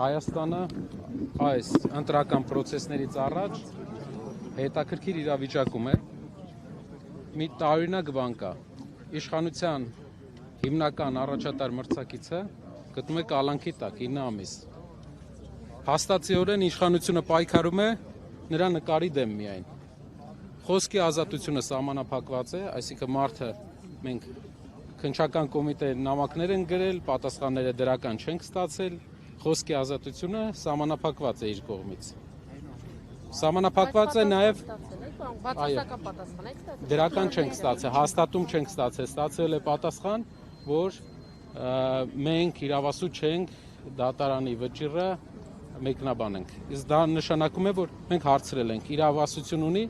Հայաստանը այս ընտրական պրոցեսներից առաջ հետաքրքիր իրավիճակում է, մի տարօրինակ բան կա, իշխանության հիմնական առաջատար մրցակիցը գտնում է կալանքի տակ 9 ամիս, հաստատիորեն իշխանությունը պայքարում է նրա նկարի դեմ միայն, խոսքի ազատությունը սահմանափակված է, այսինքն մարդը մենք քննչական կոմիտե նամակներ են գրել, պատասխանները դրական չենք ստացել, խոսքի ազատությունը սահմանափակված է իր կողմից։ Սահմանափակված է նաև դրական չենք ստացել, հաստատում չենք ստացել, ստացել է պատասխան, որ մենք իրավասու չենք դատարանի վճիռը մեկնաբանենք։ Իսկ դա նշանակում է, որ մենք հարցրել ենք, իրավասություն ունի,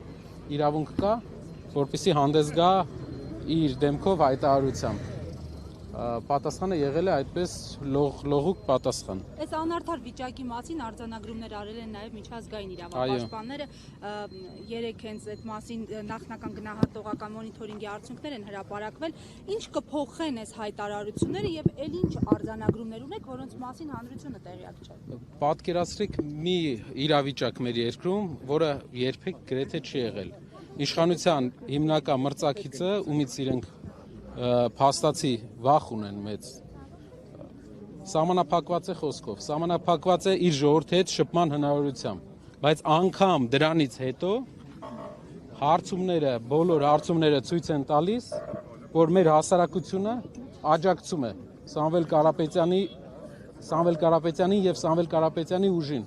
իրավունք կա, որպեսզի հանդես գա իր դեմքով հայտարարությամբ։ Պատասխանը եղել է այդպես լողուկ պատասխան։ Այս անարդար վիճակի մասին արձանագրումներ արել են նաև միջազգային իրավապաշտպանները, երեք հենց այդ մասին նախնական գնահատողական մոնիթորինգի արդյունքներ են հրապարակվել, ինչ կփոխեն այս հայտարարությունները եւ ել ինչ արձանագրումներ ունեք, որոնց մասին հանրությունը տեղյակ չէ։ Պատկերացրեք մի իրավիճակ մեր երկրում, որը երբեք գրեթե չի եղել։ Իշխանության հիմնական մրցակիցը, ումից իրենք փաստացի վախ ունեն մեծ, սահմանափակված է խոսքով, սահմանափակված է իր ժողովրդի հետ շփման հնարավորությամբ, բայց անգամ դրանից հետո հարցումները, բոլոր հարցումները ցույց են տալիս, որ մեր հասարակությունը աջակցում է Սամվել Կարապետյանին եւ Սամվել Կարապետյանի ուժին,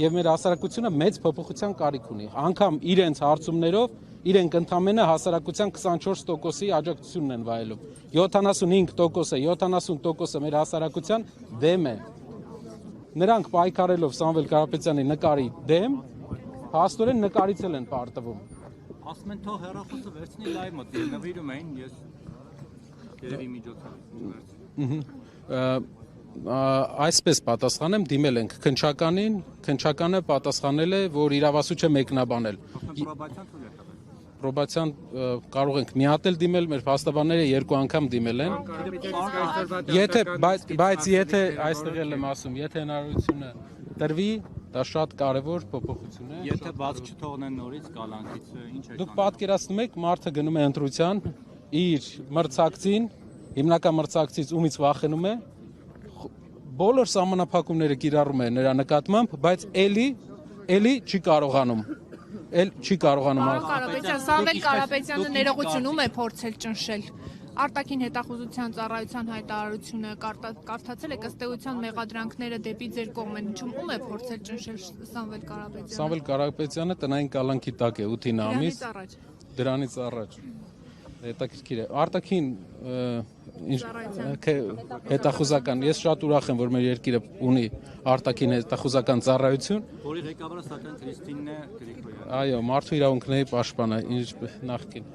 եւ մեր հասարակությունը մեծ փոփոխության կարիք ունի, անգամ իրենց հարցումներով իրենք ընդամենը հասարակության 24%-ի աջակցությունն են վայելում, 75%-ը, 70%-ը մեր հասարակության դեմ է, նրանք պայքարելով Սամվել Կարապետյանի նկարի դեմ, հաստորեն նկարիցել են պարտվում։ Ասում են թող հեռախոսը վերցնի լայվ մոտ, նվիրում էին, ես երևի միջոցով Այսպես պատասխանեմ, դիմել ենք քննչականին, քննչականը պատասխանել է, որ իրավասու չէ մեկնաբանել։ Պրոբացիան կարող ենք մի հատ էլ դիմել, մեր փաստաբանները 2 անգամ դիմել են։ Բայց եթե այստեղ եմ ասում, եթե հնարավորությունը տրվի, դա շատ կարևոր փոփոխություն է։ Եթե բաց չթողնեն նորից կալանքից, ինչ է։ Դուք պատկերացնում եք, մարդը գնում է ընտրության, իր մրցակցին, հիմնական մրցակցից ումից վախենում է, բոլոր սահմանափակումները կիրառում է նրա նկատմամբ, բայց էլի չի կարողանում։ Սամվել Կարապետյանը ներողությունում է փորձել ճնշել։ Արտաքին հետախուզության ծառայության հայտարարությունը կարդացել եք, ըստ էության մեղադրանքները դեպի ձեր կողմ են, ում է փորձել ճնշել Սամվել Կարապետյանը։ Սամվել Կարապետյանը տնային կալանքի տակ է 8 ամիս։ Դրանից առաջ։ Հետաքրքիր է։ Արտաքին հետախուզական, ես շատ ուրախ եմ, որ մեր երկիրը ունի արտաքին հետախուզական ծառայություն, որի ղեկավարը սակայն Քրիստինն է Գրիգորյանը։ Այո, մարդու իրավունքների պաշտպանը, նախկին։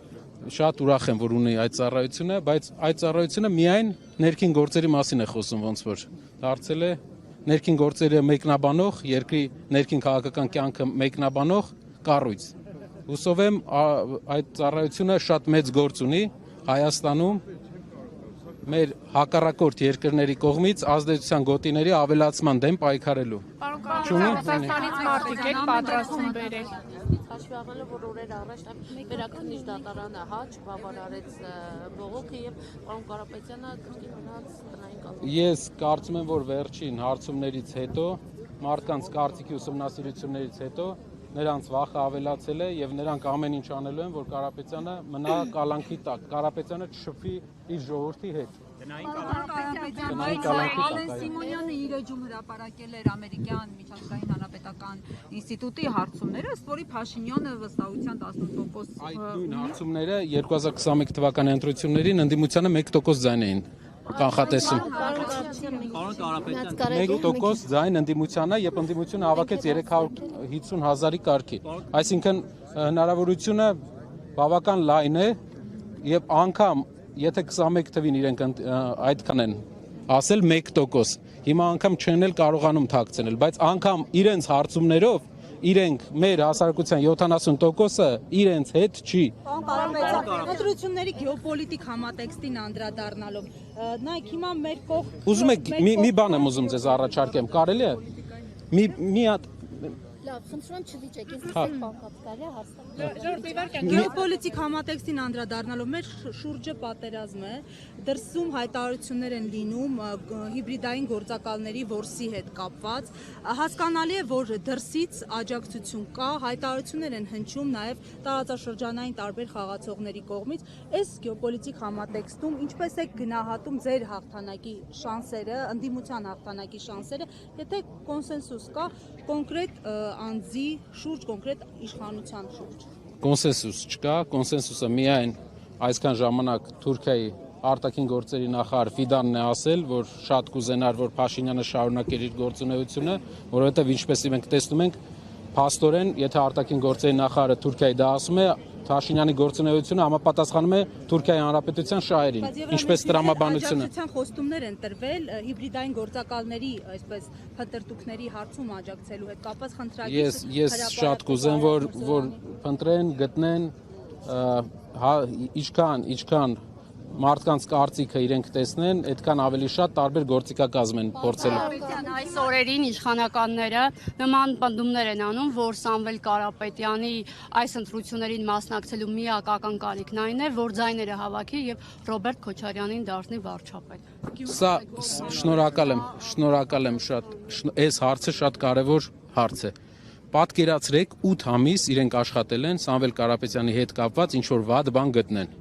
Շատ ուրախ եմ, որ ունի այդ ծառայությունը, բայց այդ ծառայությունը միայն ներքին գործերի մասին է խոսում, ոնց որ դարձել է ներքին գործերը մեկնաբանող, երկրի ներքին քաղաքական կյանքը մեկնաբանող կառույց։ Հուսով եմ այդ ծառայությունը շատ մեծ գործ ունի Հայաստանում մեր հակառակորդ երկրների կողմից ազդեցության գոտիների ավելացման դեմ պայքարելու։ Ռուսաստանից մարդիկ եք պատրաստում բերել։ Հաշվի առնելով, որ օրեր առաջ վերաքննիչ դատարանը չբավարարեց բողոքը եւ պարոն Կարապետյանը կրկին մնաց տնային կալանքի։ Ես կարծում եմ, որ վերջին հարցումներից հետո, մարդկանց կարծիքի ուսումնասիրություններից հետո նրանց վախը ավելացել է եւ նրանք ամեն ինչ անելու են, որ Կարապետյանը մնա կալանքի տակ, Կարապետյանը չշփվի իր ժողովրդի հետ։ Ալեն Սիմոնյանը իր էջում հրապարակել էր ամերիկյան միջազգային հանրապետական ինստիտուտի հարցումները, ըստ որի Փաշինյանը վստահության 18%։ Այդ նույն հարցումները 2021 թվականի ընտրություններին ընդդիմությանը 1% ձայն էին կանխատեսում։ 1% ձայն ընդդիմությանը, երբ ընդդիմությունը հավաքեց 350,000-ի կարգի։ Այսինքն հնարավորությունը բավական լայն է եւ անգամ եթե 21 թվին իրենք այդքան են ասել 1%, հիմա անգամ չեն էլ կարողանում թաքցնել, բայց անգամ իրենց հարցումներով իրենք մեր հասարակության 70%-ը իրենց հետ չի։ Ընտրությունների գեոպոլիտիկ համատեքստին անդրադառնալով, նայեք հիմա մեր կողմ Ուզում եք մի բան եմ ուզում ձեզ առաջարկեմ, կարելի է։ Մի հատ Լավ, խնդրում եմ չվիճեք, ես բանկապ կարելի է հարցնել։ Գեոպոլիտիկ համատեքստին անդրադառնալով մեր շուրջը պատերազմ է, դրսում հայտարարություններ են լինում հիբրիդային գործակալների որսի հետ կապված, հասկանալի է, որ դրսից աջակցություն կա, հայտարարություններ են հնչում նաև տարածաշրջանային տարբեր խաղացողների կողմից, այս գեոպոլիտիկ համատեքստում ինչպես է գնահատում ձեր հաղթանակի շանսերը, ընդդիմության հաղթանակի շանսերը, եթե կոնսենսուս կա կոնկրետ անձի շուրջ, կոնկրետ իշխանության շուրջ։ Կոնսենսուս չկա, կոնսենսուսը միայն այսքան ժամանակ Թուրքիայի արտաքին գործերի նախարար Ֆիդանն է ասել, որ շատ կուզենար, որ Փաշինյանը շարունակեր իր գործունեությունը, որովհետև ինչպես մենք տեսնում ենք, փաստորեն, եթե արտաքին գործերի նախարարը Թուրքիայի դա ասում է, Փաշինյանի գործունեությունը համապատասխանում է Թուրքիայի Հանրապետության շահերին, ինչպես տրամաբանությունը։ Աջակցության խոստումներ են տրվել հիբրիդային գործակալների, այսպես փնտրտուքների հարցում աջակցելու հետ կապված խնդրակից։ Ես շատ կուզեմ, որ փնտրեն, գտնեն, ինչքան մարդկանց կարծիքը իրենք տեսնեն, այդքան ավելի շատ տարբեր գործիքակազմ են փորձելու։ Այս օրերին իշխանականները նման պնդումներ են անում, որ Սամվել Կարապետյանի այս ընտրություններին մասնակցելու միակ ակնկալիքն այն է, որ ձայները հավաքի եւ Ռոբերտ Քոչարյանին դառնի վարչապետ։ Սա շնորհակալ եմ շատ, այս հարցը շատ կարևոր հարց է։ Պատկերացրեք 8 ամիս իրենք աշխատել են Սամվել Կարապետյանի հետ կապված ինչ որ վատ բան գտնեն։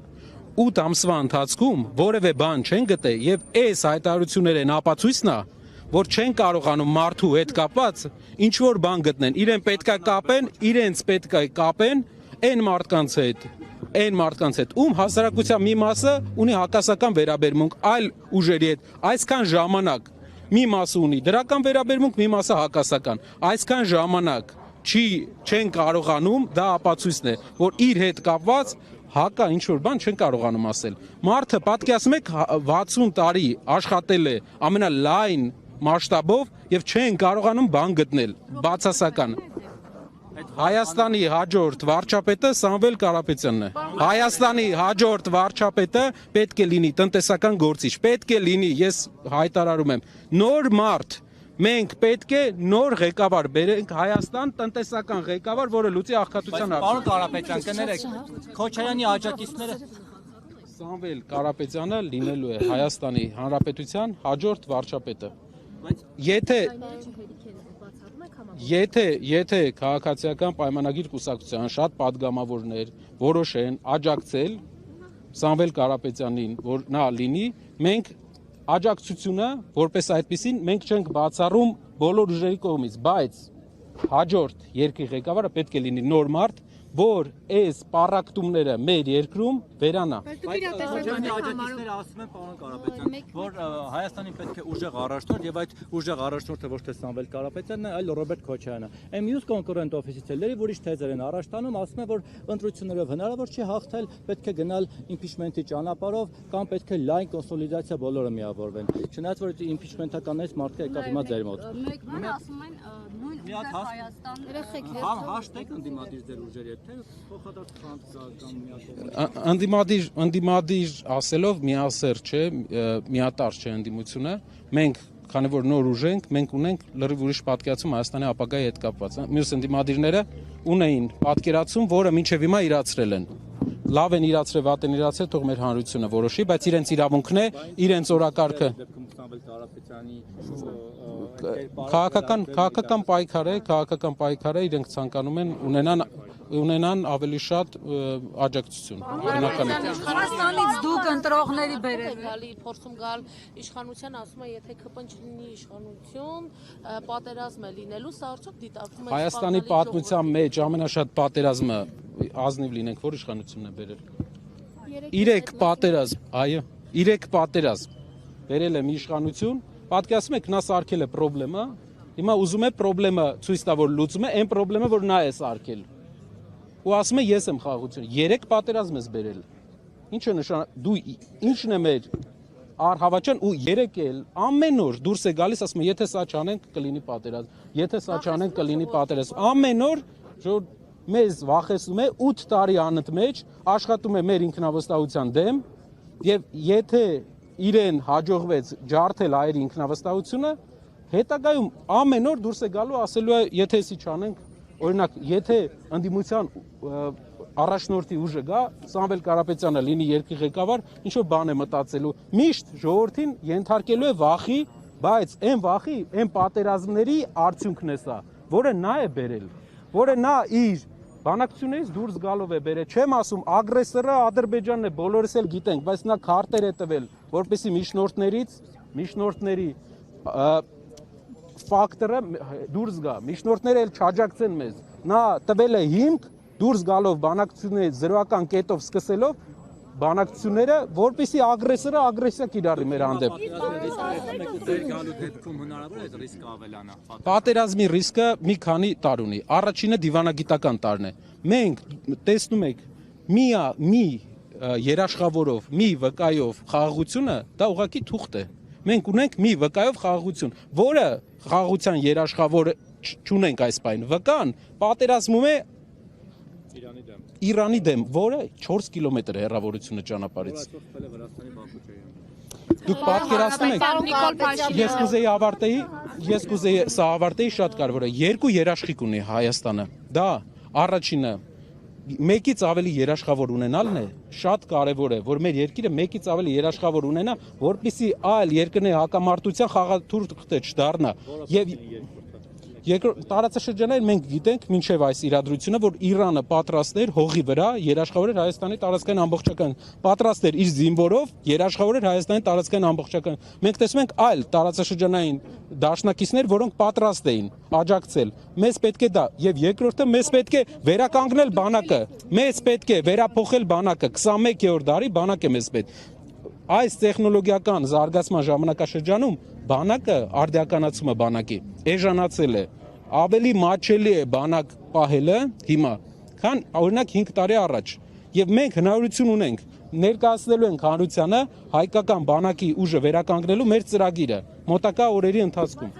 8 ամսվա ընթացքում որևէ բան չեն գտել եւ այս հայտարարությունները են ապացույցն է, որ չեն կարողանում մարդու հետ կապված ինչ որ բան գտնեն։ Իրեն պետքա կապեն, իրենց պետքա կապեն այն մարդկանց հետ, ում հասարակության մի մասը ունի հակասական վերաբերմունք այլ ուժերի հետ։ Այսքան ժամանակ մի մասը ունի դրական վերաբերմունք, մի մասը հակասական։ Այսքան ժամանակ չեն կարողանում, դա ապացույցն է, որ իր հետ կապված հակա ինչ-որ բան չեն կարողանում ասել։ Մարդը պատկերացնում եք 60 տարի աշխատել է ամենալայն մասշտաբով եւ չեն կարողանում բան գտնել, բացասական։ Հայաստանի հաջորդ վարչապետը Սամվել Կարապետյանն է։ Հայաստանի հաջորդ վարչապետը պետք է լինի տնտեսական գործիչ, պետք է լինի, ես հայտարարում եմ, նոր մարդ։ Մենք պետք է նոր ղեկավար բերենք Հայաստան, տնտեսական ղեկավար, որը լուծի աղքատության հարցը։ Պարոն Կարապետյան, կներեք, Քոչարյանի աջակիցները Սամվել Կարապետյանը լինելու է Հայաստանի Հանրապետության հաջորդ վարչապետը։ Եթե քաղաքացիական պայմանագիր կուսակցության շատ падգամավորներ որոշեն աջակցել Սամվել Կարապետյանին, որ նա լինի, մենք աջակցությունը որպես այդպեսին մենք չենք բացառում բոլոր ուժերի կողմից, բայց հաջորդ երկրի ղեկավարը պետք է լինի նոր մարդ, որ այս պառակտումները մեր երկրում վերանա։ Քոչարյանի աջակիցները ասում են, պարոն Կարապետյան, որ Հայաստանին պետք է ուժեղ առաջնորդ եւ այդ ուժեղ առաջնորդը ոչ թե Սամվել Կարապետյանն է, այլ Ռոբերտ Քոչարյանը։ Այն մյուս կոնկուրենտ օֆիցիալների, որ իշ թեզեր են առաջ տանում, ասում են, որ ընտրություններով հնարավոր չի հաղթել, պետք է գնալ իմպիչմենտի ճանապարհով կամ պետք է լայն կոնսոլիդացիա բոլորը միավորվեն։ Չնայած որ իմպիչմենտականներից մարդը եկավ հիմա ձեր մոտ։ Մեկ բան ասում են նույն ուժեղ Հայաստան Հաշտեք ընդդիմադիր ձեր ուժերի հետ, թե փոխադարձ կամ Ընդդիմադիր ասելով միասեր չէ, միատար չէ ընդդիմությունը։ Մենք քանի որ նոր ուժ ենք, մենք ունենք լրիվ ուրիշ պատկերացում Հայաստանի ապագայի հետ կապված։ Մյուս ընդդիմադիրները ունեին պատկերացում, որը մինչև հիմա իրացրել են։ Լավ են իրացրել, վատ են իրացրել, թող մեր հանրությունը որոշի, բայց իրենց իրավունքն է, իրենց օրակարգը։ Քաղաքական պայքար է, իրենք ցանկանում են ունենան ավելի շատ աջակցություն։ Հայաստանից դուք ընտրողների բերել եք փորձում գալ իշխանության, ասում է, եթե ԿՊ-ն չլինի իշխանություն, պատերազմ է լինելու, սա արդյոք դիտարկվում է Հայաստանի պատմության մեջ ամենաշատ պատերազմը ազնիվ լինենք, որ իշխանությունն է բերել։ 3 պատերազմ բերել է մի իշխանություն, պատկերացնում եք նա սարքել է խնդրեմը, հիմա ուզում է խնդրեմը ցույց տա, որ լուծում է այն խնդրեմը, որ նա է սարքել։ Ու ասում է ես եմ խաղաղություն, 3 պատերազմ ես բերել։ Ինչը նշանակում, դու ինչն է մեր առհավաճան ու 3 էլ ամեն օր դուրս է գալիս ասում է եթե սա չանենք կլինի պատերազմ, եթե սա չանենք կլինի պատերազմ, ամեն օր որ մեզ վախեցնում է 8 տարի անընդմեջ աշխատում է մեր ինքնավստահության դեմ եւ եթե իրեն հաջողվեց ջարդել այր ինքնավստահությունը հետագայում ամեն օր դուրս է գալու ասելու է եթե էսի չանենք օրինակ եթե ընդդիմության առաջնորդի ուժը գա Սամվել Կարապետյանը լինի երկրի ղեկավար ինչ որ բան է մտածելու միշտ ժողովրդին ենթարկելու է վախի բայց այն վախի այն պատերազմների արդյունքն է սա որը նա է բերել որը նա իր բանակցությունից դուրս գալով է բերել չեմ ասում ագրեսորը Ադրբեջանն է բոլորս էլ գիտենք բայց նա քարտեր է տվել որպեսզի միջնորդների ֆակտորը դուրս գա միջնորդները էլ չաջակցեն մեզ նա տվել է հիմք դուրս գալով բանակցությունների զրոական կետով սկսելով բանակցությունները որպեսզի ագրեսորը ագրեսիա կիրառի մեր հանդեպ պատերազմի ռիսկը մի քանի տար ունի առաջինը դիվանագիտական տարն է մենք տեսնում ենք մի երաշխավորով մի վկայով խաղաղությունը դա ուղղակի թուղթ է մենք ունենք մի վկայով խաղաղություն որը խաղաղության երաշխավորը չունենք այս բանը վկան պատերազմում է Իրանի դեմ, որը 4 կիլոմետր հեռավորությունը ճանապարհից։ Դուք պատկերացնում եք, ես կուզեի սա ավարտեի շատ կարևոր է։ Երկու երաշխիք ունի Հայաստանը։ Դա առաջինը մեկից ավելի երաշխավոր ունենալն է, շատ կարևոր է, որ մեր երկիրը մեկից ավելի երաշխավոր ունենա, որպեսզի այլ երկրների հակամարտության խաղաթուղթը չդառնա։ Եվ երկրորդ տարածաշրջանային մենք գիտենք մինչև այս իրադրությունը, որ Իրանը պատրաստ էր հողի վրա երաշխավորել Հայաստանի տարածքային ամբողջական, պատրաստ էր իր զինվորով երաշխավորել Հայաստանի տարածքային ամբողջական։ Մենք տեսնում ենք այլ տարածաշրջանային դաշնակիցներ, որոնք պատրաստ էին աջակցել։ Մեզ պետք է դա եւ երկրորդը մեզ պետք է վերականգնել բանակը։ Մեզ պետք է վերափոխել բանակը 21-րդ դարի բանակ է մեզ պետք։ Այս տեխնոլոգիական զարգացման ժամանակաշրջանում բանակը արդիականացումը բանակի էժանացել է ավելի մատչելի է բանակ պահելը հիմա քան օրինակ 5 տարի առաջ եւ մենք հնարավորություն ունենք ներկայացնելու ենք հանրությանը հայկական բանակի ուժը վերականգնելու մեր ծրագիրը մոտակա օրերի ընթացքում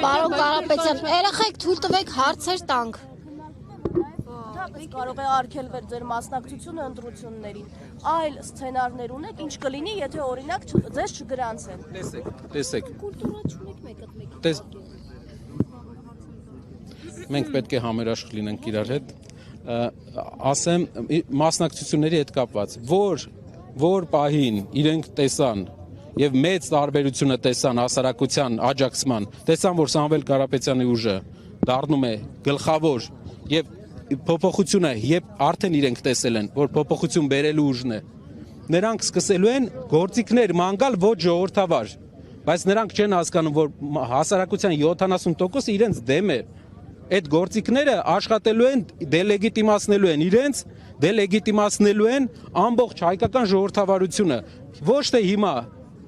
Պարոն Կարապետյան երեխեք թույլ տվեք հարցեր տանք Կարող է արգելվել ձեր մասնակցությունը ընտրություններին։ Այլ սցենարներ ունեք, ինչ կլինի, եթե օրինակ ձեզ չգրանցեն։ Տեսեք։ Կուլտուրա չունեք մեկը Մենք պետք է համերաշխ լինենք իրար հետ։ Ասեմ մասնակցությունների հետ կապված, որ պահին իրենք տեսան եւ մեծ տարբերությունը տեսան հասարակության աջակցման, տեսան, որ Սամվել Կարապետյանի ուժը դառնում է գլխավոր եւ փոփոխությունը եւ արդեն իրենք տեսել են որ փոփոխություն բերելու ուժն է նրանք սկսելու են գործիքներ մանգալ ոչ ժողովրդավար բայց նրանք չեն հասկանում որ հասարակության 70% իրենց դեմ է այդ գործիքները աշխատելու են դելեգիտիմացնելու են իրենց դելեգիտիմացնելու են ամբողջ հայկական ժողովրդավարությունը ոչ թե հիմա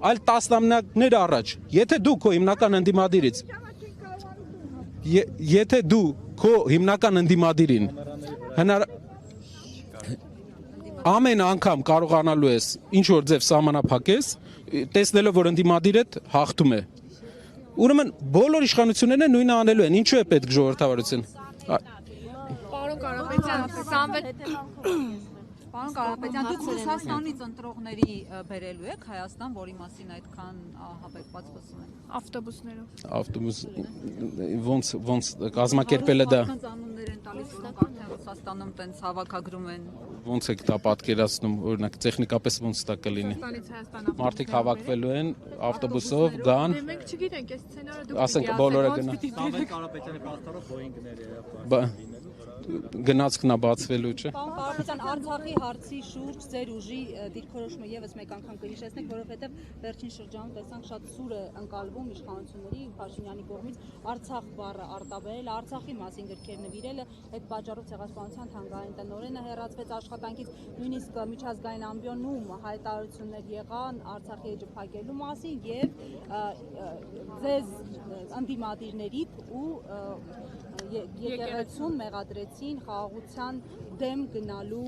այլ տասնամյակներ առաջ եթե դու քո հիմնական ընդդիմադիրից եթե դու քո հիմնական ընդդիմադիրին ամեն անգամ կարողանալու ես ինչ որ ձև սահմանափակես տեսնելով որ ընդդիմադիրդ հաղթում է ուրեմն բոլոր իշխանությունները նույնը անելու են ինչու է պետք ժողովրդավարություն Պարոն Կարապետյան Պարոն Կարապետյան, դուք Ռուսաստանից ընտրողների բերելու եք Հայաստան, որի մասին այդքան հավեկված խոսում են։ Ավտոբուս ոնց կազմակերպել է դա։ Անուններ են տալիս, որոնք արդեն Ռուսաստանում տենց հավաքագրում են։ Ոնց եք դա պատկերացնում, օրինակ տեխնիկապես ոնց դա կլինի։ Մարդիկ հավաքվելու են ավտոբուսով, գան։ Մենք չգիտենք, այս սցենարը դուք ասենք բոլորը գնա։ Սամվել Կարապետյանի պաստառով Boeing-ները գնացքն է բացվելու չէ։ Պարոն Կարապետյան, Արցախի հարցի շուրջ ձեր ուժի դիրքորոշումը եւս մեկ անգամ կհիշեցնեք, որովհետեւ վերջին շրջանում տեսանք շատ սուր է ընկալվում իշխանությունների Փաշինյանի կողմից Արցախ բառը արտաբերել, Արցախի մասին գրքեր նվիրելը, այդ պատճառով ցեղասպանության թանգարանի տնօրենը հեռացվեց աշխատանքից, նույնիսկ միջազգային ամբիոնում հայտարարություններ եղան Արցախի էջը փակելու մասին եւ ձեզ ընդդիմադիրներից ու եկեղեցուն մեղադրեցին խաղաղության դեմ գնալու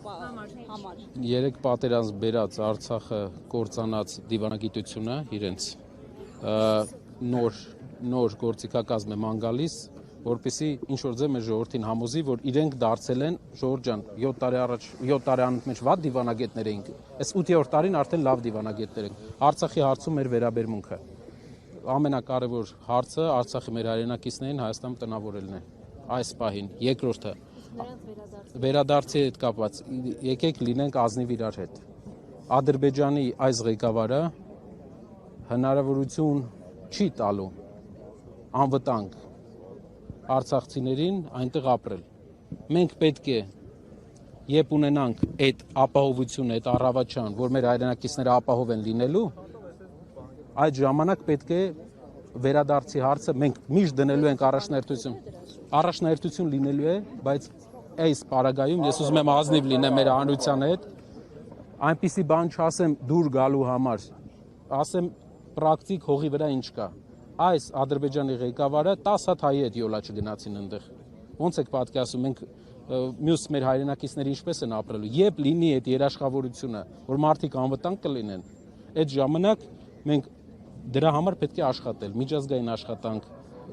համար։ Երեք պատերազմ բերած Արցախը կործանած դիվանագիտությունը իրենց նոր գործիքակազմ է ման գալիս, որպեսզի ինչ որ ձև մեր ժողովրդին համոզի, որ իրենք դարձել են Ժորժ ջան 7 տարի անընդմեջ վատ դիվանագետներ էինք, այս 8-րդ տարին արդեն լավ դիվանագետներ ենք։ Արցախի հարցում մեր վերաբերմունքը ամենակարևոր հարցը Արցախի մեր հայրենակիցներին Հայաստանում տնավորելն է այս պահին։ Երկրորդը վերադարձի հետ կապված եկեք լինենք ազնիվ իրար հետ։ Ադրբեջանի այս ղեկավարը հնարավորություն չի տալու անվտանգ արցախցիներին այնտեղ ապրել։ Մենք պետք է երբ ունենանք այդ ապահովությունը, այդ առավաչան, որ մեր հայրենակիցները ապահով են լինելու, այդ ժամանակ պետք է վերադարձի հարցը մենք միշտ դնելու ենք առաջնահերթություն լինելու է, բայց այս պարագայում ես ուզում եմ ազնիվ լինեմ մեր հանրության հետ, այնպիսի բան չասեմ դուր գալու համար, ասեմ պրակտիկ հողի վրա ինչ կա։ Այս Ադրբեջանի ղեկավարը 10 հատ հայի հետ յոլա չգնացին այնտեղ։ Ոնց եք պատկերացնում, մենք մյուս մեր հայրենակիցները ինչպես են ապրելու, երբ լինի այդ երաշխավորությունը, որ մարդիկ անվտանգ կլինեն, այդ ժամանակ մենք դրա համար պետք է աշխատել, միջազգային աշխատանք,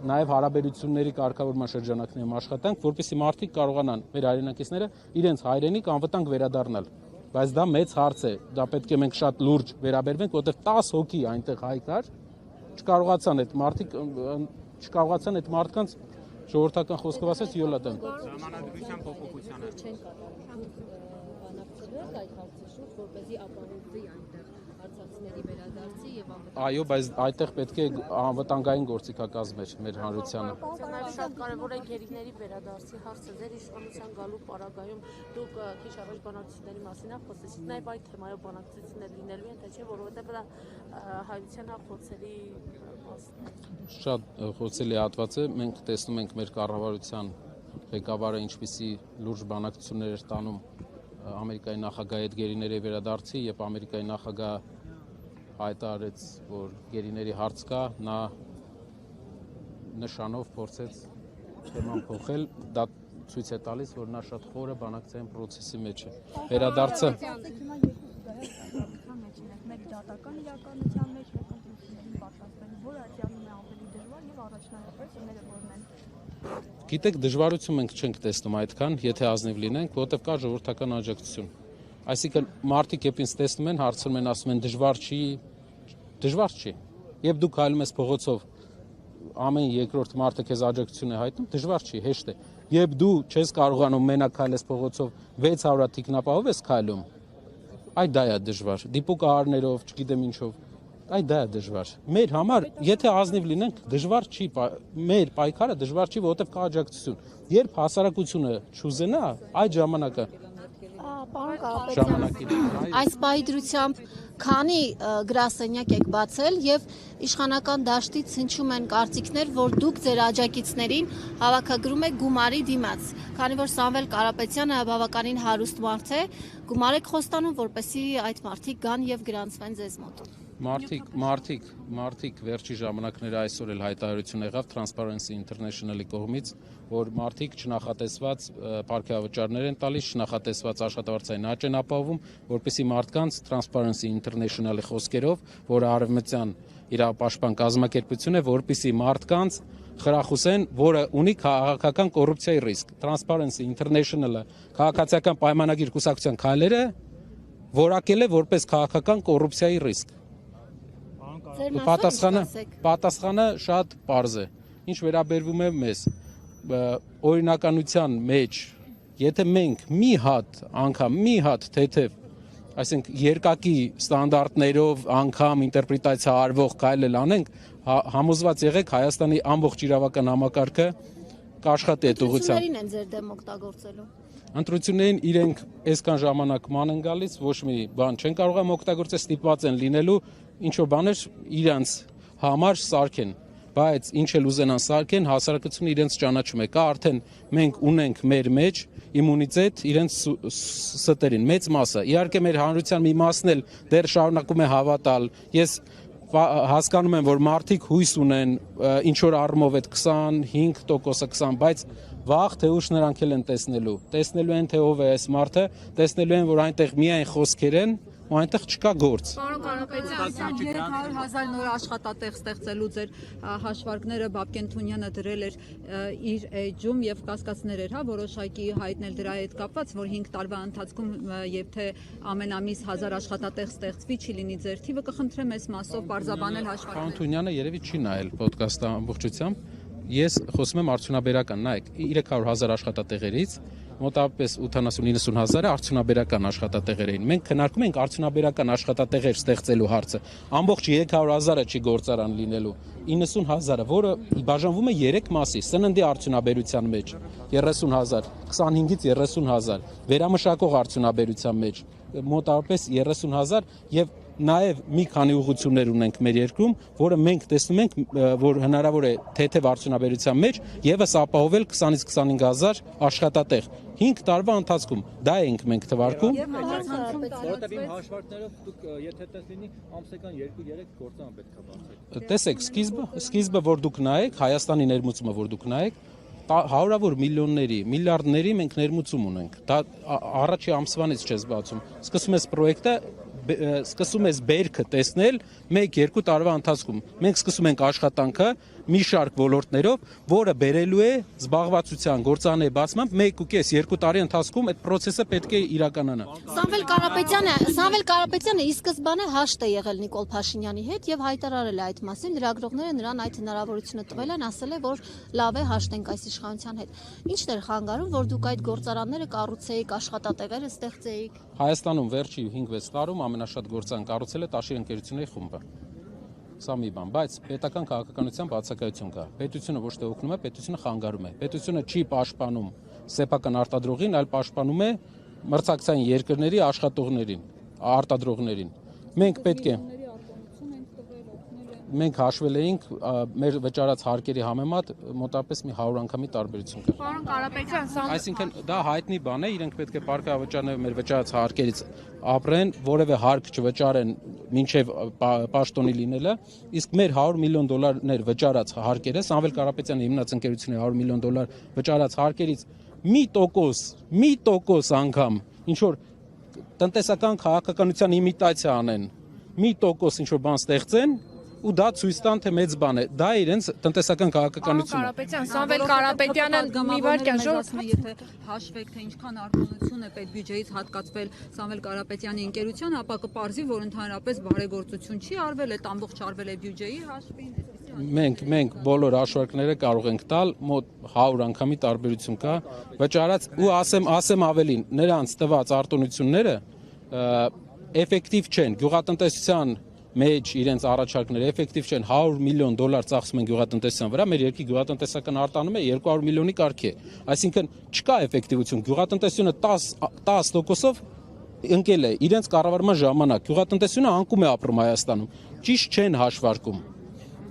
նաև հարաբերությունների կարգավորման շրջանակներում աշխատանք, որպեսզի մարդիկ կարողանան մեր հայրենակիցները իրենց հայրենիք անվտանգ վերադառնալ։ Բայց դա մեծ հարց է, դա պետք է մենք շատ լուրջ վերաբերվենք, որովհետև 10 հոգի այնտեղ հայ կար, չկարողացան այդ մարդկանց ժողովրդական խոսքով ասած յոլա տան։ Ժամանակության փոփոխությանը Այո, բայց այդտեղ պետք է անվտանգային գործիքակազմեր մեր հանրությանը։ Նաև շատ կարևոր է գերիների վերադարձի հարցը։ Ձեր իշխանության գալու պարագայում դուք քիչ առաջ բանակցությունների մասին խոսեցիք, նաև այդ թեմայով բանակցություններ լինելու են, թե չէ, որովհետև դա հայության խոցելի մասն է։ Շատ խոցելի հատված է, մենք տեսնում ենք մեր կառավարության ղեկավարը ինչպիսի լուրջ բանակցություններ էր տանում Ամերիկայի նախագահի հետ գերիների վերադարձի, երբ Ամերիկայի նախագահը հայտարարեց, որ գերիների հարց կա, նա նշանով փորձեց թեման փոխել, դա ցույց է տալիս, որ նա շատ խորը բանակցային process-ի մեջ է։ Վերադարձը մեր դատական իրականության մեջ հետընտրություններին պատրաստվելու, որը ատյանում է ավելի դժվար եւ առաջնահերթ մերը որն են։ Գիտեք, դժվարություն մենք չենք տեսնում այդքան, եթե ազնիվ լինենք, որովհետև կա ժողովրդական աջակցություն։ Այսինքն մարդիկ երբ ինձ տեսնում են, հարցնում են, ասում են դժվար չի։ Երբ դու քայլում ես փողոցով, ամեն երկրորդ մարդը քեզ աջակցություն է հայտնում, դժվար չի, հեշտ է։ Երբ դու չես կարողանում մենակ քայլես փողոցով 600 հատ թիկնապահով ես քայլում, այդ դա է դժվար։ Դիպուկահարներով, չգիտեմ ինչով, այդ դա է դժվար։ Մեր համար, եթե ազնիվ լինենք, դժվար չի, մեր պայքարը դժվար չի, որովհետև կա աջակցություն։ Երբ հասարակությունը չուզենա, այդ ժամանակը Այս պահի քանի գրասենյակ եք բացել եւ իշխանական դաշտից հնչում են կարծիքներ, որ դուք ձեր աջակիցներին հավաքագրում եք գումարի դիմաց, քանի որ Սամվել Կարապետյանը բավականին հարուստ մարդ է, գումար եք խոստանում, որպեսզի այդ մարդիկ գան եւ գրանցվեն ձեզ մոտ։ Մարդիկ վերջի ժամանակները այսօր էլ հայտարարություն եղավ Transparency International-ի կողմից, որ մարդիկ չնախատեսված պարգևավճարներ են տալիս, չնախատեսված աշխատավարձային աճ են ապահովում, որպեսզի մարդկանց Transparency International-ի խոսքերով, որը արևմտյան իրավապաշտպան կազմակերպություն է, որպեսզի մարդկանց խրախուսեն, որը ունի քաղաքական կոռուպցիայի ռիսկ։ Transparency International-ը քաղաքացիական պայմանագիր կուսակցության քայլերը որակել է որպես քաղաքական կոռուպցիայի ռիսկ։ Պատասխանը շատ պարզ է։ Ինչ վերաբերվում է մեզ, օրինականության մեջ, եթե մենք մի հատ թեթև, այսինքն երկակի ստանդարտներով անգամ ինտերպրետացիա արվող քայլել անենք, համոզված եղեք Հայաստանի ամբողջ իրավական համակարգը կաշխատի այդ ուղղությամբ։ Ընտրություններին են ձեր դեմ օգտագործելու։ Ընտրություններին իրենք այսքան ժամանակ ման են գալիս, ոչ մի բան չեն կարող օգտագործել, ստիպված են լինելու ինչ-որ բաներ իրանց համար սարքեն, բայց ինչ էլ ուզենան սարքեն, հասարակությունը իրենց ճանաչում է, կա արդեն մենք ունենք մեր մեջ իմունիտետ իրենց ստերին, մեծ մասը, իհարկե մեր հանրության մի մասն էլ դեռ շարունակում է հավատալ, ես հասկանում եմ, որ մարդիկ հույս ունեն ինչ որ առումով այդ 25%-ը 20, բայց վաղ թե ուշ նրանք էլ են տեսնելու են թե ով է այս մարդը, տեսնելու են, որ այնտեղ միայն խոսքեր են, ու այնտեղ չկա գործ։ Պարոն Կարապետյան, 300,000 նոր աշխատատեղ ստեղծելու ձեր հաշվարկները Բաբկեն Թունյանը դրել էր իր էջում եւ կասկածներ էր, որոշակի հայտնել դրա հետ կապված, որ 5 տարվա ընթացքում եւ թե ամենամիս 1000 աշխատատեղ ստեղծվի, չի լինի ձեր թիվը, կխնդրեմ այս մասով բարձաբանել հաշվարկները։ Պարոն Թունյանը երևի չի նայել ոդկասթը ամբողջությամբ։ Ես խոսում եմ արդյունաբերական, նայեք, 300,000 աշխատատեղերից մոտավորապես 80-90,000-ը արդյունաբերական աշխատատեղեր էին։ Մենք քննարկում ենք արդյունաբերական աշխատատեղեր ստեղծելու հարցը։ Ամբողջ 300,000-ը չի գործարան լինելու, 90,000-ը, որը բաժանվում է 3 մասի՝ սննդի արդյունաբերության մեջ 30,000, 25-ից 30,000, վերամշակող արդյունաբերության մեջ մոտավորապես 30,000 եւ նաև մի քանի ուղղություններ ունենք մեր երկրում, որը մենք տեսնում ենք, որ հնարավոր է թեթև արդյունաբերության մեջ եւս ապահովել 20-ից 25,000 աշխատատեղ 5 տարվա ընթացքում։ Դա ենք մենք թվարկում։ Որտեղ իմ հաշվարկներով դուք եթե տես լինի ամսական 2-3 գործան պետք է բացեք։ Տեսեք, սկիզբը որ դուք նայեք, Հայաստանի ներմուծումը որ դուք նայեք, հարյուրավոր միլիոնների, միլիարդների մենք ներմուծում ունենք։ Դա առաջի ամսվանից չես բացում։ Սկսում ես պրոյեկտը, սկսում ես բերքը տեսնել 1-2 տարվա ընթացքում։ Մենք սկսում ենք աշխատանքը մի շարք ոլորտներով, որը բերելու է զբաղվածության գործարանների բացմամբ 1.5-2 տարի ընթացքում այդ process-ը պետք է իրականանա։ Սամվել Կարապետյանը ի սկզբանե հաշտ է եղել Նիկոլ Փաշինյանի հետ եւ հայտարարել է այդ մասին, լրագրողները նրան այդ հնարավորությունը տվել են, ասել է, որ լավ է հաշտենք այս իշխանության հետ։ Ինչն էր խանգարում, որ դուք այդ գործարանները կառուցեիք, աշխատատեղերը ստեղծեիք։ Հայաստանում վերջի 5-6 տարում ամենաշատ գործարան կառուցել է Տաշիր ընկերությունների խումբը։ Սա մի բան, բայց պետական քաղաքականության բացակայություն կա։ Պետությունը ոչ թե օգնում է, պետությունը խանգարում է։ Պետությունը չի պաշտպանում սեփական արտադրողին, այլ պաշտպանում է մրցակցային երկրների աշխատողներին, արտադրողներին։ Մենք պետք է մենք հաշվել էինք մեր վճարած հարկերի համեմատ մոտավորապես մի 100 անգամի տարբերություն կա։ Պարոն Կարապետյան, Այսինքն դա հայտնի բան է, իրենք պետք է պարկավճարները մեր վճարած հարկերից ապրեն, որևէ հարկ չվճարեն մինչև պաշտոնի լինելը, իսկ մեր 100 միլիոն դոլարներ վճարած հարկերը, Սամվել Կարապետյանի հիմնած ընկերությունների 100 միլիոն դոլար վճարած հարկերից մի տոկոս անգամ ինչ որ տնտեսական քաղաքականության իմիտացիա անեն, մի տոկոս ինչ որ բան ստեղծեն ու դա ցույց տան թե մեծ բան է, դա իրենց տնտեսական քաղաքականությունը։ Կարապետյան, Սամվել Կարապետյանը մի վարքյան եթե հաշվեք թե ինչքան արտոնություն է պետբյուջեից հատկացվել Սամվել Կարապետյանի ընկերության, ապա կպարզի, որ ընդհանրապես բարեգործություն չի արվել, այդ ամբողջ արվել է բյուջեի հաշվին։ Մենք բոլոր հաշվարկները կարող ենք տալ, մոտ 100 անգամի տարբերություն կա վճարած ու ասեմ ավելին, նրանց տված արտոնությունները էֆեկտիվ չեն, գյուղատնտեսության մեջ իրենց առաջարկները էֆեկտիվ չեն, 100 միլիոն դոլար ծախսում են գյուղատնտեսության վրա, մեր երկրի գյուղատնտեսական արտանումը 200 միլիոնի կարգի է, այսինքն չկա էֆեկտիվություն, գյուղատնտեսությունը 10%-ով ընկել է իրենց կառավարման ժամանակ, գյուղատնտեսությունը անկում է ապրում Հայաստանում, ճիշտ չեն հաշվարկում։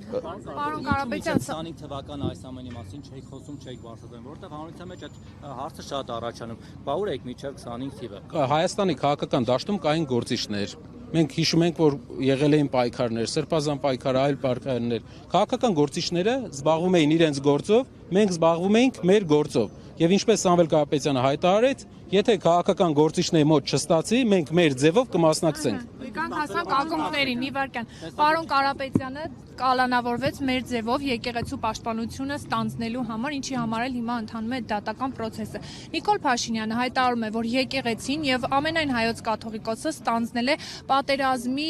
Պարոն Կարապետյան, 25 թվական այս ամենի մասին չեք խոսում, չեք բարձրացնում, որտեղ հանրության մեջ այդ հարցը շատ առաջանում։ Բա ուր եք մինչև 25 թիվը։ Հայաստանի քաղաքական դաշտում կային գործիչներ։ Մենք հիշում ենք, որ եղել էին պայքարներ, սրբազան պայքար, այլ պայքարներ։ Քաղաքական գործիչները զբաղվում էին իրենց գործով, մենք զբաղվում էինք մեր գործով։ Եվ ինչպես Սամվել Կարապետյանը հայտարարեց, եթե քաղաքական գործիչների մոտ չստացի, մենք մեր ձևով կմասնակցենք։ Եկանք հասանք ակունքներին, մի վարքյան։ Պարոն Կարապետյանը կալանավորվեց մեր ձևով եկեղեցու պաշտպանությունը ստանձնելու համար, ինչի համար էլ հիմա ընթանում է դատական process-ը։ Նիկոլ Փաշինյանը հայտարարում է, որ եկեղեցին եւ ամենայն հայոց կաթողիկոսը ստանձնել է պատերազմի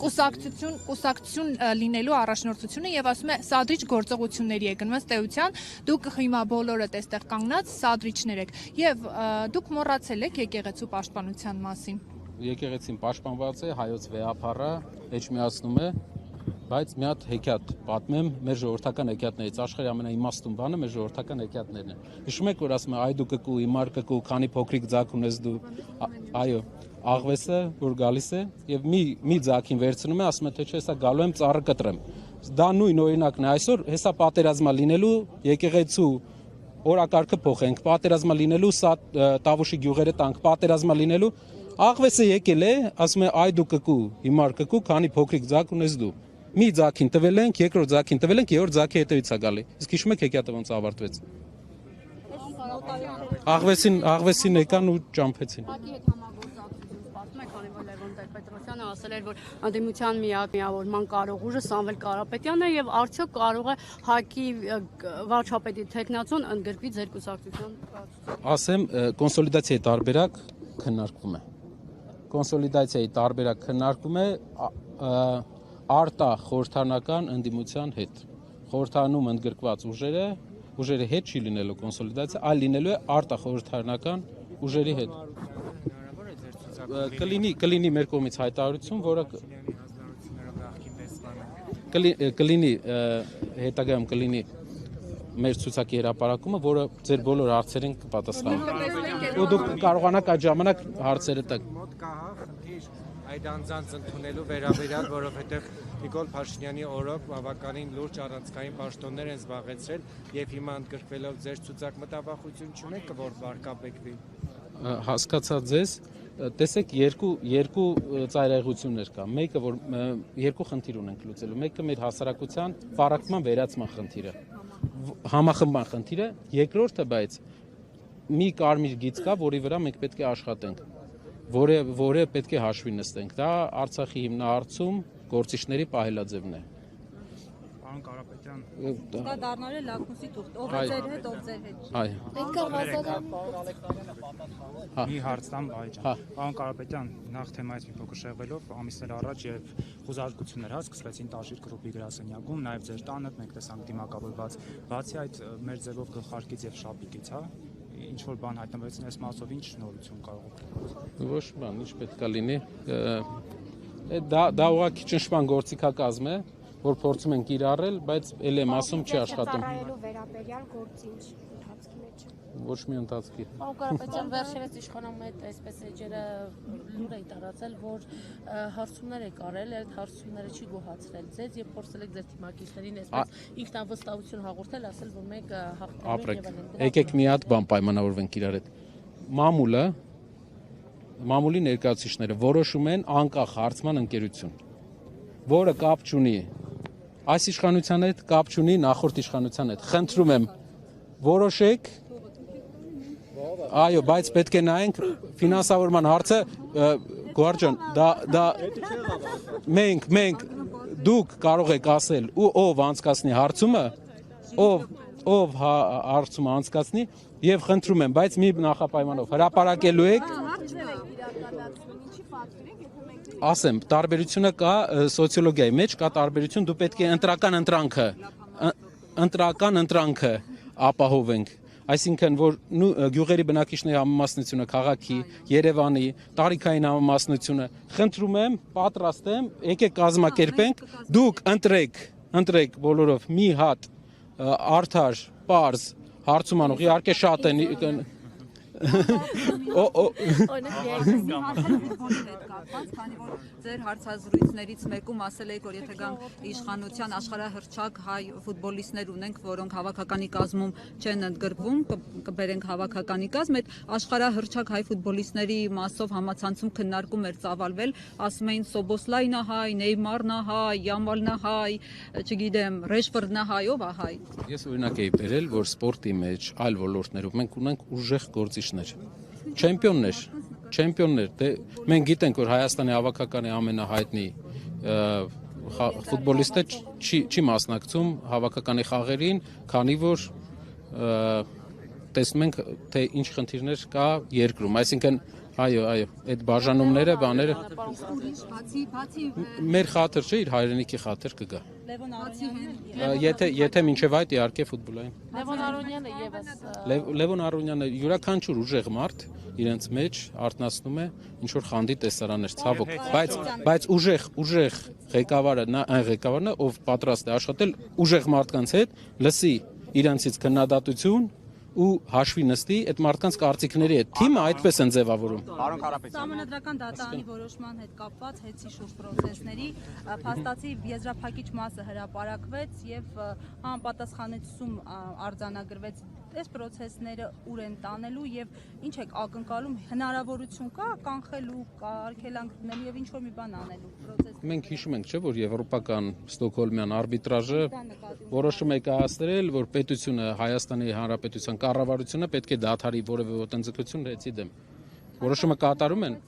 կուսակցություն լինելու առաջնորդությունը եւ ասում է սադրիչ գործողությունների է գնված տեության, դուք հիմա բոլորդ այստեղ կանգնած սադրիչներ եք եւ դուք մոռացել եք եկեղեցու պաշտպանության մասին։ Եկեղեցին պաշտպանված է, հայոց վեհապարը էջմիացնում է, բայց մի հատ հեքիաթ պատմեմ մեր ժողովրդական հեքիաթներից, աշխարհի ամենաիմաստուն բանը մեր ժողովրդական հեքիաթներն են։ Հիշում եք, որ ասում է այ դու կկու, իմար կկու, քանի փոքրիկ ձակ ունես դու։ Այո, աղվեսը որ գալիս է եւ մի ձակին վերցնում է, ասում է թե չէ, հեսա գալու եմ ծառը կտրեմ։ Դա նույն օրինակն է այսօր, հեսա պատերազմա լինելու եկեղեցու օրակարգը փոխենք, պատերազմա լինելու սա Տավուշի գյուղերը տանք, պատերազմա լինելու Աղվեսը եկել է, ասում է այ դու կկու, հիմար կկու, քանի փոքրիկ ձակ ունես դու։ Մի ձակին տվել ենք, երկրորդ ձակին տվել ենք, երրորդ ձակի հետևից է գալի։ Իսկ հիշում եք հեքիաթը ոնց ավարտվեց։ Աղվեսին եկան ու ճամփեցին։ Պետրոսյանը ասել էր, որ անդիմության միավորման կարող ուժը Սամվել Կարապետյանն է եւ արդյոք կարող է ՀԱԿ-ի վարչապետի թեկնածուն ընդգրկվի ձեր կուսակցության։ Ասեմ, կոնսոլիդացիայի տարբերակ քննարկվում է։ Կոնսոլիդացիայի տարբերակ քննարկվում է արտա խորհրդանական ընդդիմության հետ։ Խորհրդանում ընդգրկված ուժերը հետ չի լինելու կոնսոլիդացիա, այլ լինելու է արտա խորհրդանական ուժերի հետ։ Կլինի մեր կողմից հայտարարություն, որը կլինի հետագայում կլինի մեր ցուցակի հրապարակումը, որը ձեր բոլոր հարցերին կպատասխանի։ Ու դուք կարողանաք այդ ժամանակ հարցերը տալ։ Այդ անձանց ընդունելու վերաբերյալ, որովհետև Նիկոլ Փաշինյանի օրոք բավականին լուրջ առանցքային պաշտոններ են զբաղեցրել եւ հիմա ընդգրկվելով ձեր ցուցակ մտավախություն չունեք, որ վարկաբեկվի։ Հասկացա ձեզ, տեսեք երկու ծայրահեղություններ կա։ Մեկը որ երկու խնդիր ունենք լուծելու։ Մեկը մեր հասարակության պարակտման վերացման խնդիրը, համախմբման խնդիրը, երկրորդը բայց մի կարմիր գիծ կա, որի վրա մենք պետք է աշխատենք, որը պետք է հաշվի նստենք։ Դա Արցախի հիմնահարցում գործիչների պահելաձևն է։ Պարոն Կարապետյան, դա դառնալ է լակմուսի թուղթ, ով է ձեր հետ, ով ձեր հետ։ մի հարց տամ բայջան։ Պարոն Կարապետյան, նախ թեմայից մի փոքր շեղվելով, ամիսներ առաջ եւ խոզարկություններ սկսվեցին Տաժիր գրուպի գրասենյակում, նաեւ ձեր տանը մենք տեսանք դիմակավորված, բացի այդ մեր ձևով գլխարկից եւ շապիկից, ինչ որ բան հայտնվեցին այս մասով, ինչ նորություն կարող է։ Ոչ բան, ինչ պետք է լինի։ Դա ուղղակի ճնշման գործիքակազմ է, որ փորձում են կիրառել, բայց ել եմ ասում չի աշխատում։ Վերաբերյալ գործի ընթացքի մեջ։ Ոչ մի ընթացքի։ Պարոն Կարապետյան, վերջերս իշխանամը հետ այսպես էջերը լուր է տարածել, որ հարցումներ եք արել, այդ հարցումները չի գոհացրել ձեզ եւ փորձել եք ձեր թիմակիցներին այսպես ինքնավստահություն հաղորդել, ասել, որ մեկ հաղթանակ եւ այլն։ Եկեք մի հատ բան պայմանավորվենք իրար հետ։ Մամուլի ներկայացուցիչները որոշում են անկախ հարցման ընկերություն, որը կապ չունի այս իշխանության հետ, կապ չունի նախորդ իշխանության հետ։ Խնդրում եմ, որոշեք։ Այո, բայց պետք է նայենք ֆինանսավորման հարցը, Գոհար ջան, դա մենք դուք կարող եք ասել, ու ով անցկացնի հարցումը, ով հարցումը անցկացնի, եւ խնդրում եմ, բայց մի նախապայմանով հրապարակելու եք։ Ասեմ, տարբերությունը կա սոցիոլոգիայի մեջ, կա տարբերություն, դու պետք է ընտրական ընտրանքը ապահովենք։ Այսինքն, որ գյուղերի բնակիչների համամասնությունը, քաղաքի, Երևանի, տարիքային համամասնությունը, խնդրում եմ, պատրաստ եմ, եկեք կազմակերպենք, դուք ընտրեք բոլորով մի հատ արդար, պարզ, հարցումանող, իհարկե շատ են քանի որ ձեր հարցազրույցներից մեկում ասել եք, որ եթե գանք իշխանության աշխարհահռչակ հայ ֆուտբոլիստներ ունենք, որոնք հավաքականի կազմում չեն ընդգրկվում, կբերենք հավաքականի կազմ, այդ աշխարհահռչակ հայ ֆուտբոլիստների մասով համացանցում քննարկում էր ծավալվել, ասում էին Սոբոսլայնը հայ, Նեյմարն հայ, Յամալն հայ, չգիտեմ, Ռեշֆորդն հայ, ով է հայ։ Ես օրինակ էի բերել, որ սպորտի մեջ այլ ոլորտներով մենք ունենք ուժեղ գործիչներ, չեմպիոններ, մենք գիտենք, որ Հայաստանի հավաքականի ամենահայտնի ֆուտբոլիստը չի մասնակցում հավաքականի խաղերին, քանի որ տեսնում ենք, թե ինչ խնդիրներ կա երկրում, այսինքն այո, այդ բաժանումները, բաները մեր խաթր չէ, իր հայրենիքի խաթր կգա։ Եթե մինչև այդ իհարկե ֆուտբոլային։ Լևոն Արոնյանը յուրաքանչյուր ուժեղ մարդ իրենց մեջ արտնասնում է ինչ որ խանդի տեսարաններ, ցավոք, բայց ուժեղ ղեկավարը նա այն ղեկավարն է, ով պատրաստ է աշխատել ուժեղ մարդկանց հետ, լսի իրենցից քննադատություն ու հաշվի նստի այդ մարդկանց կարծիքների հետ։ Թիմը այդպես են ձևավորում։ Պարոն Կարապետյան, Սահմանադրական դատարանի որոշման հետ կապված հետցի շուրջ պրոցեսների փաստացի եզրափակիչ մասը հրապարակվեց եւ համապատասխանեցում արձանագրվեց այս process-ները ուր են տանելու եւ ինչ եք ակնկալում, հնարավորություն կա կանխելու, արգելանքնելու եւ ինչ որ մի բան անելու process։ Մենք հիշում ենք, չէ՞, որ եվրոպական Ստոկհոլմյան արբիտրաժը որոշում է կայացրել, որ պետությունը Հայաստանի Հանրապետության կառավարությունը պետք է դադարի որևէ ոտնձգություն հեծի դեմ։ Որոշումը կատարում են։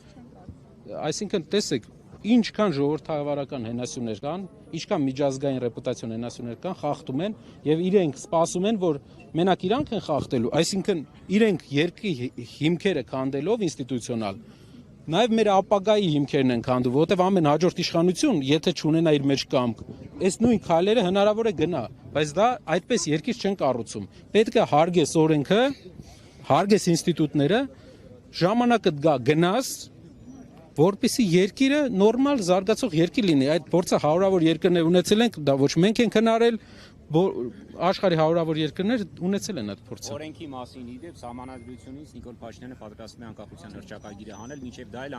Այսինքն, տեսեք, ինչքան ժողովրդավարական հենասյուներ կան, ինչքան միջազգային ռեպուտացիոն հենասյուներ կան, խախտում են եւ իրենք սպասում են, որ մենակ իրանք են խախտելու, այսինքն իրենք երկրի հիմքերը քանդելով ինստիտուցիոնալ, նաեւ մեր ապագայի հիմքերն են քանդում, որովհետեւ ամեն հաջորդ իշխանություն, եթե չունենա իր մեջ կամք, այս նույն քայլերը հնարավոր է գնա, բայց դա այդպես երկիր չեն կառուցում։ Պետք է հարգես օրենքը, հարգես ինստիտուտները, ժամանակը գա գնաս, որպեսզի երկիրը նորմալ զարգացող երկիր լինի։ Այդ փորձը հարյուրավոր երկրներ ունեցել են, դա ոչ մենք ենք հնարել, աշխարհի հարյուրավոր երկրներ ունեցել են այդ փորձը։ Օրենքի մասին իդեպ սահմանադրությունից Նիկոլ Փաշինյանը պատրաստում է անկախության հռչակագիրը հանել, մինչև դա էլ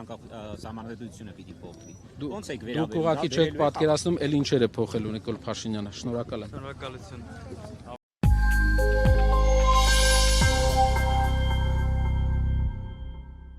սահմանադրությունը պիտի փոխվի։ Ոնց եք վերաբերվում։ Դուք ուղղակի չեք պատկերացնում, էլ ինչեր է փոխելու Նիկոլ Փաշինյանը։ Շնորհակալ եմ։ Շնորհակալություն։